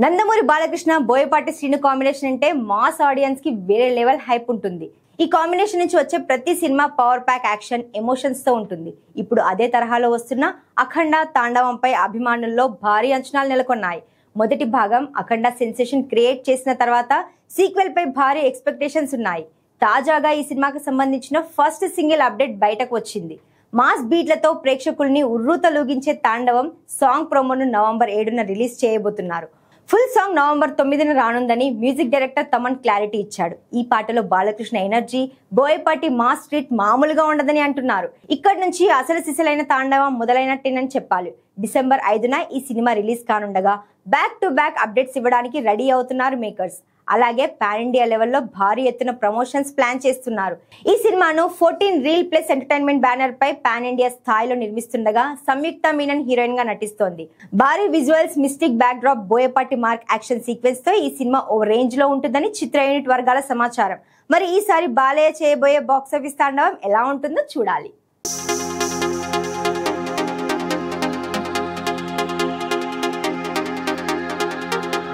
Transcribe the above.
Nandamuri Balakrishna Boyapati Srinu combination అంటే mass audience కి వేరే లెవెల్ హైప్ ఉంటుంది. ఈ కాంబినేషన్ నుంచి వచ్చే ప్రతి cinema power pack action emotions తో ఉంటుంది. ఇప్పుడు అదే తరహాలో వస్తున్న అఖండ తాండవంపై అభిమానుల్లో భారీ అంచనాలు నెలకొన్నాయి. మొదటి భాగం అఖండ సెన్సేషన్ క్రియేట్ చేసిన తర్వాత సీక్వెల్ పై భారీ ఎక్స్పెక్టేషన్స్ ఉన్నాయి. తాజాగా ఈ సినిమాకి సంబంధించిన ఫస్ట్ సింగిల్ అప్డేట్ బయటకు వచ్చింది. మాస్ బీట్లతో ప్రేక్షకుల్ని ఉర్రూతలూగించే తాండవం సాంగ్ ప్రోమోను నవంబర్ 7న రిలీజ్ చేయబోతున్నారు. ఫుల్ సాంగ్ నవంబర్ 9న రానుందని మ్యూజిక్ డైరెక్టర్ తమన్ క్లారిటీ ఇచ్చాడు. ఈ పాటలో Balakrishna energy, Boyapati mass street మామూలుగా ఉండదని అంటున్నారు. ఇక్కడి నుంచి అసలు సిసలైన తాండవం మొదలైనట్టేనని చెప్పాలి. డిసెంబర్ 5న ఈ సినిమా రిలీజ్ కానుండగా బ్యాక్ టు బ్యాక్ అప్డేట్స్ ఇవ్వడానికి రెడీ అవుతున్నారు మేకర్స్. అలాగే పాన్ ఇండియా లెవెల్లో భారీ ఎత్తున ప్రమోషన్స్ ప్లాన్ చేస్తున్నారు. ఈ సినిమాను 14 రీల్ ప్లస్ ఎంటర్టైన్మెంట్ బ్యానర్ పై పాన్ ఇండియా స్థాయిలో నిర్మిస్తుండగా సంయుక్త మీనన్ హీరోయిన్ గా నటిస్తోంది. భారీ visuals, mystic backdrop, Boyapati mark action sequence తో ఈ సినిమా ఓ రేంజ్ లో ఉంటుందని చిత్ర యూనిట్ వర్గాల సమాచారం. మరి ఈసారి బాలయ్య చేయబోయే బాక్సాఫీస్ తాండవం ఎలా ఉంటుందో చూడాలి.